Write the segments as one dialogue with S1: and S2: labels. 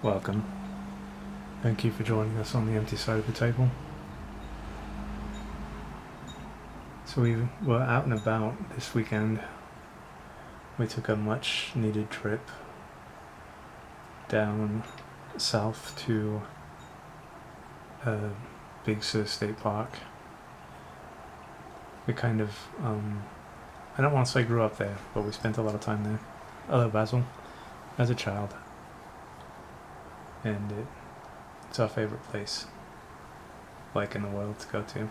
S1: Welcome. Thank you for joining us on the empty side of the table. So we were out and about this weekend. We took a much needed trip down south to Big Sur State Park. We kind of, I don't want to say grew up there, but we spent a lot of time there. Hello, Basil. As a child. And it's our favorite place, like in the world, to go to.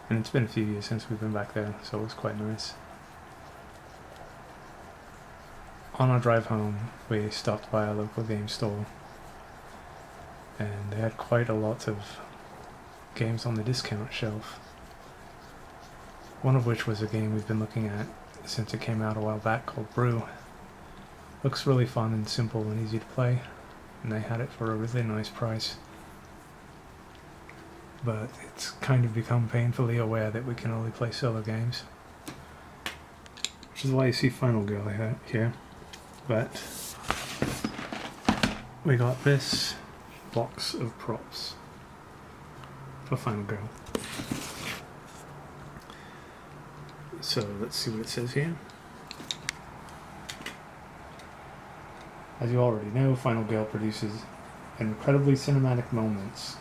S1: And it's been a few years since we've been back there, so it was quite nice. On our drive home, we stopped by a local game store, and they had quite a lot of games on the discount shelf. One of which was a game we've been looking at since it came out a while back called Brew. Looks really fun and simple and easy to play, and they had it for a really nice price. But it's kind of become painfully aware that we can only play solo games, which is why you see Final Girl here. But we got this box of props for Final Girl. So let's see what it says here. As you already know, Final Girl produces incredibly cinematic moments.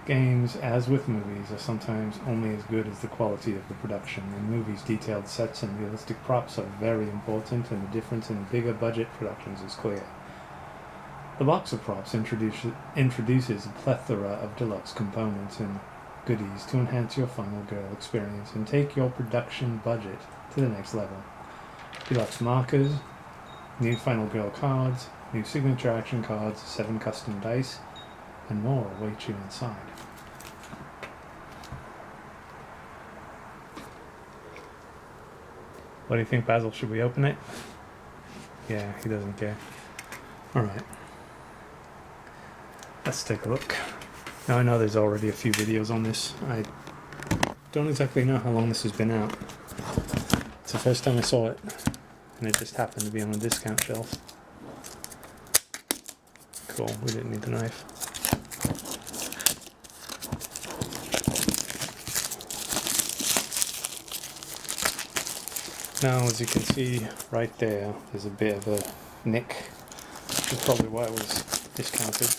S1: Games, as with movies, are sometimes only as good as the quality of the production. In movies, detailed sets and realistic props are very important, and the difference in bigger budget productions is clear. The box of props introduces a plethora of deluxe components and goodies to enhance your Final Girl experience and take your production budget to the next level. Deluxe markers, new Final Girl cards, new signature action cards, 7 custom dice, and more await you inside. What do you think, Basil? Should we open it? Yeah, he doesn't care. Alright. Let's take a look. Now I know there's already a few videos on this. I don't exactly know how long this has been out. It's the first time I saw it, and it just happened to be on a discount shelf. Cool, we didn't need the knife. Now, as you can see right there, there's a bit of a nick. That's probably why it was discounted.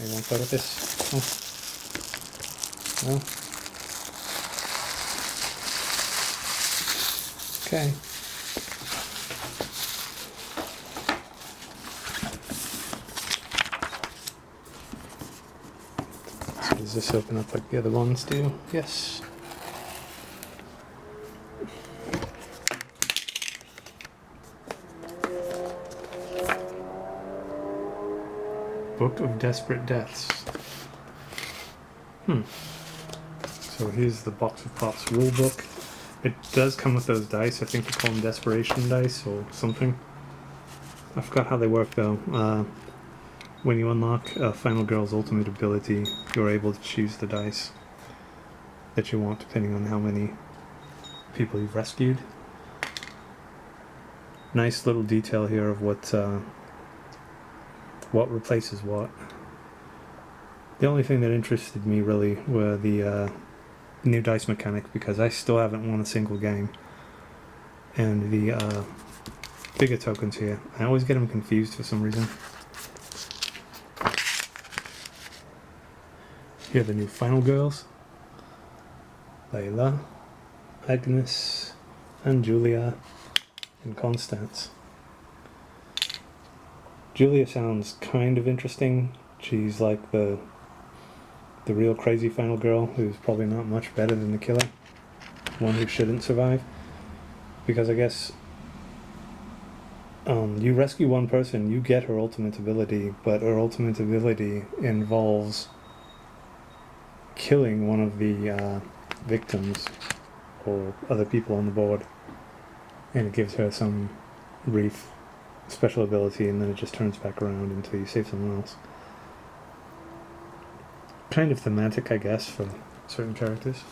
S1: Anyone thought of this? Oh. No? Okay. So does this open up like the other ones do? Yes. Book of Desperate Deaths. So here's the box of props rulebook. It does come with those dice. I think they call them desperation dice or something. I forgot how they work though. When you unlock Final Girl's ultimate ability, you're able to choose the dice that you want depending on how many people you've rescued. Nice little detail here of what replaces what. The only thing that interested me really were the new dice mechanic, because I still haven't won a single game. And the bigger tokens here, I always get them confused for some reason. Here are the new Final Girls. Layla, Agnes, and Julia, and Constance. Julia sounds kind of interesting. She's like the real crazy Final Girl who's probably not much better than the killer. One who shouldn't survive. Because I guess you rescue one person, you get her ultimate ability, but her ultimate ability involves killing one of the victims or other people on the board. And it gives her some brief special ability, and then it just turns back around until you save someone else. Kind of thematic, I guess, for certain characters.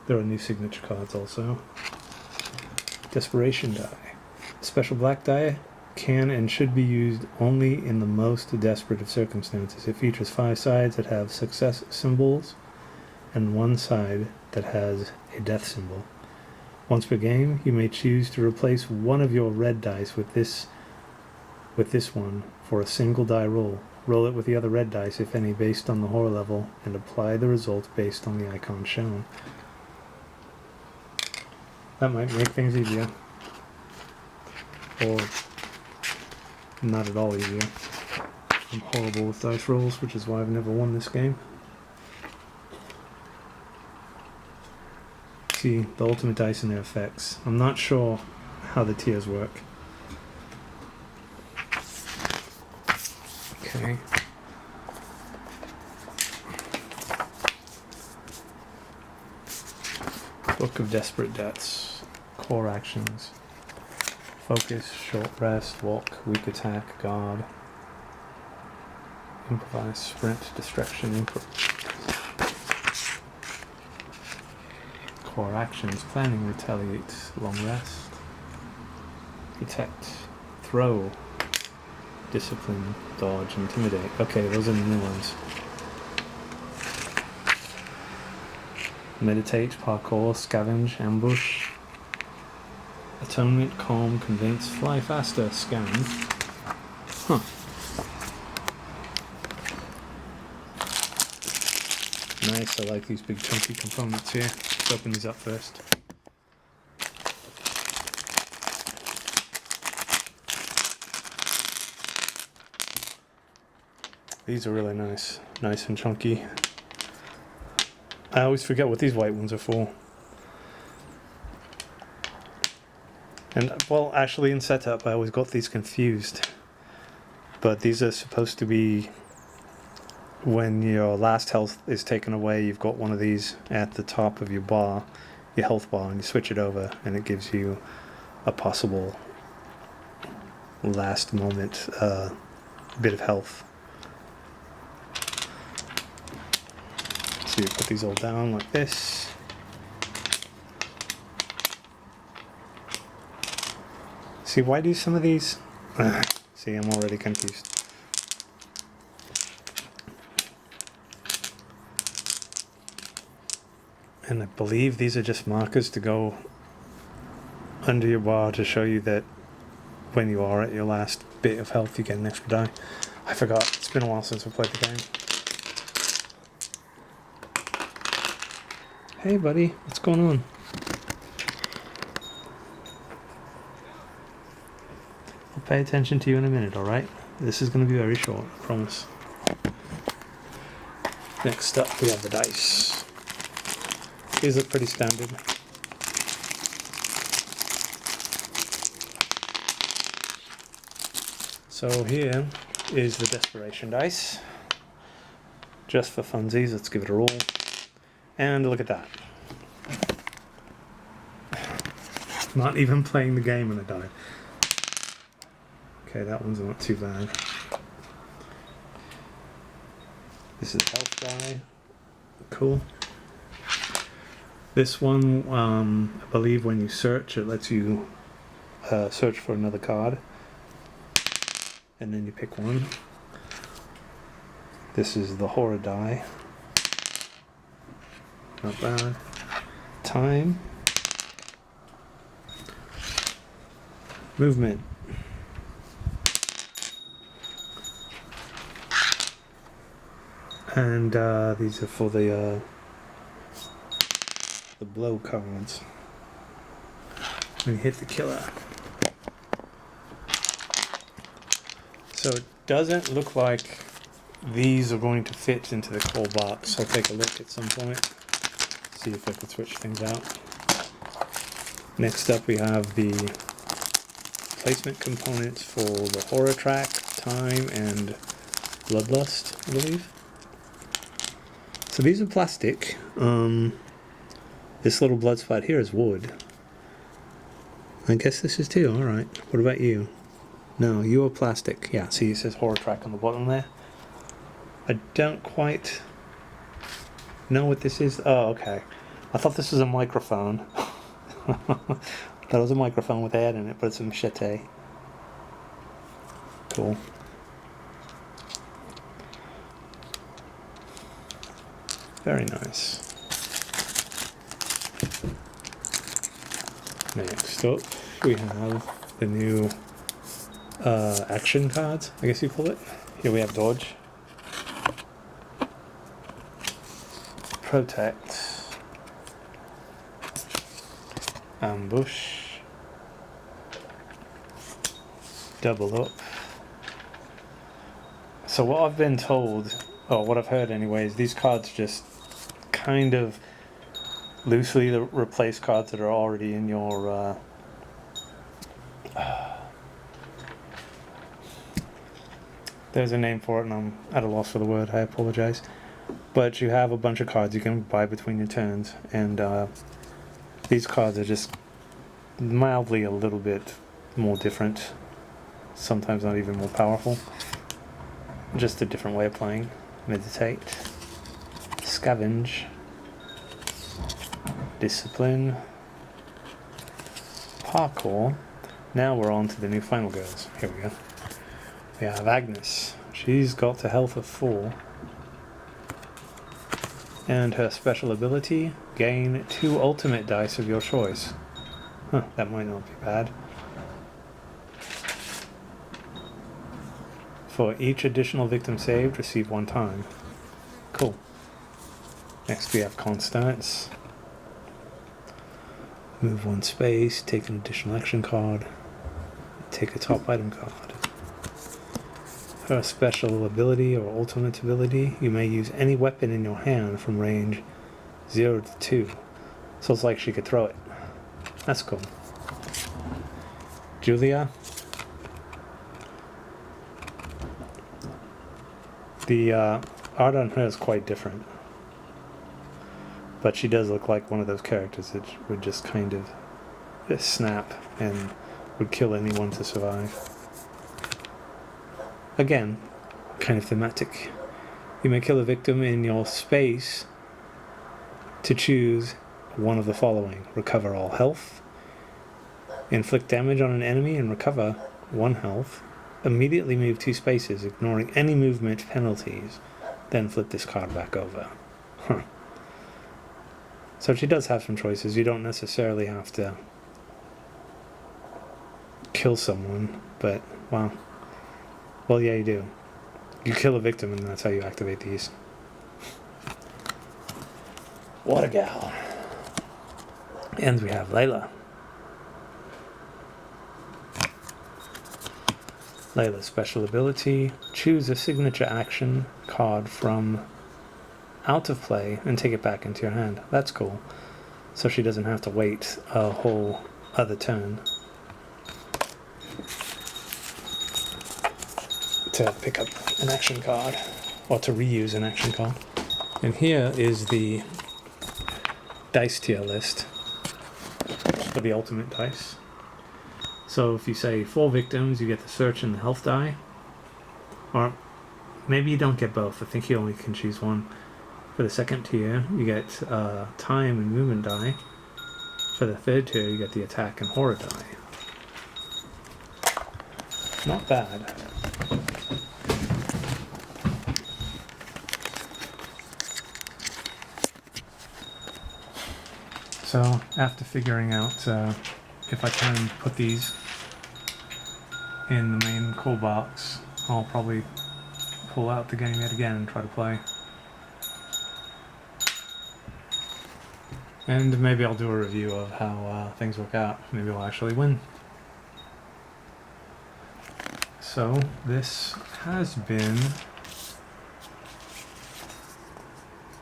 S1: There are new signature cards also. Desperation die. Special black die can and should be used only in the most desperate of circumstances. It features 5 sides that have success symbols and 1 side that has a death symbol. Once per game, you may choose to replace one of your red dice with this one for a single die roll. Roll it with the other red dice, if any, based on the horror level, and apply the result based on the icon shown. That might make things easier. Or not at all easier. I'm horrible with dice rolls, which is why I've never won this game. See, the ultimate dice and their effects. I'm not sure how the tiers work. Okay. Book of Desperate Deaths. Core actions. Focus, short rest, walk, weak attack, guard. Improvise, sprint, distraction, core actions, planning, retaliate, long rest. Protect, throw, discipline, dodge, intimidate. Okay, those are the new ones. Meditate, parkour, scavenge, ambush. Atonement, calm, convince, fly faster, scan. Huh. Nice, I like these big chunky components here. Let's open these up first. These are really nice. Nice and chunky. I always forget what these white ones are for. And, well, actually in setup I always got these confused. But these are supposed to be when your last health is taken away. You've got one of these at the top of your bar, your health bar, and you switch it over and it gives you a possible last moment bit of health. So you put these all down like this. See, why do some of these... See, I'm already confused. And I believe these are just markers to go under your bar to show you that when you are at your last bit of health, you get an extra die. I forgot. It's been a while since I played the game. Hey, buddy. What's going on? I'll pay attention to you in a minute, alright? This is going to be very short, I promise. Next up, we have the dice. These look pretty standard. So here is the Desperation dice. Just for funsies, let's give it a roll. And look at that. Not even playing the game when I died. Okay, that one's not too bad. This is health die. Cool. This one, I believe when you search, it lets you search for another card. And then you pick one. This is the horror die. Not bad. Time. Movement. And these are for the blow cards. When you hit the killer. So it doesn't look like these are going to fit into the core box. I'll take a look at some point. See if I can switch things out. Next up we have the placement components for the horror track, time, and bloodlust, I believe. So these are plastic. This little blood spot here is wood. I guess this is too, alright. What about you? No, you are plastic. Yeah, see it says horror track on the bottom there. I don't quite know what this is. Oh, okay. I thought this was a microphone. That was a microphone with air in it, but it's a machete. Cool. Very nice. Next up, we have the new action cards, I guess you call it. Here we have Dodge, Protect, Ambush, Double Up. So what I've been told, or what I've heard anyways, these cards just kind of loosely replace cards that are already in your there's a name for it and I'm at a loss for the word, I apologize. But you have a bunch of cards you can buy between your turns, and these cards are just mildly a little bit more different, sometimes not even more powerful. Just a different way of playing. Meditate, Scavenge, Discipline, Parkour. Now we're on to the new final girls. Here we go. We have Agnes. She's got a health of 4. And her special ability, gain 2 ultimate dice of your choice. Huh, that might not be bad. For each additional victim saved, receive 1 time. Cool. Next we have Constance. Move 1 space, take an additional action card, take a top item card. Her special ability or ultimate ability, you may use any weapon in your hand from range 0 to 2. So it's like she could throw it. That's cool. Julia. The art on her is quite different. But she does look like one of those characters that would just kind of just snap and would kill anyone to survive. Again, kind of thematic. You may kill a victim in your space to choose one of the following. Recover all health, inflict damage on an enemy and recover 1 health, immediately move 2 spaces, ignoring any movement penalties, then flip this card back over. Huh. So she does have some choices. You don't necessarily have to kill someone, but, wow. Well, yeah, you do. You kill a victim and that's how you activate these. What a gal. And we have Layla. Layla's special ability, choose a signature action card from out of play and take it back into your hand. That's cool. So she doesn't have to wait a whole other turn to pick up an action card, or to reuse an action card. And here is the dice tier list for the ultimate dice. So if you say 4 victims, you get the search and the health die. Or maybe you don't get both. I think you only can choose 1. For the second tier, you get time and movement die. For the third tier, you get the attack and horror die. Not bad. So, after figuring out if I can put these in the main call box, I'll probably pull out the game yet again and try to play. And maybe I'll do a review of how things work out. Maybe I'll actually win. So, this has been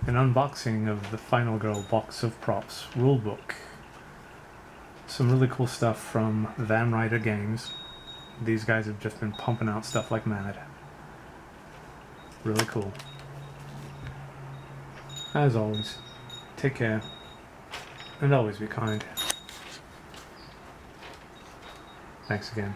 S1: an unboxing of the Final Girl Box of Props rulebook. Some really cool stuff from Van Ryder Games. These guys have just been pumping out stuff like mad. Really cool. As always, take care, and always be kind. Thanks again.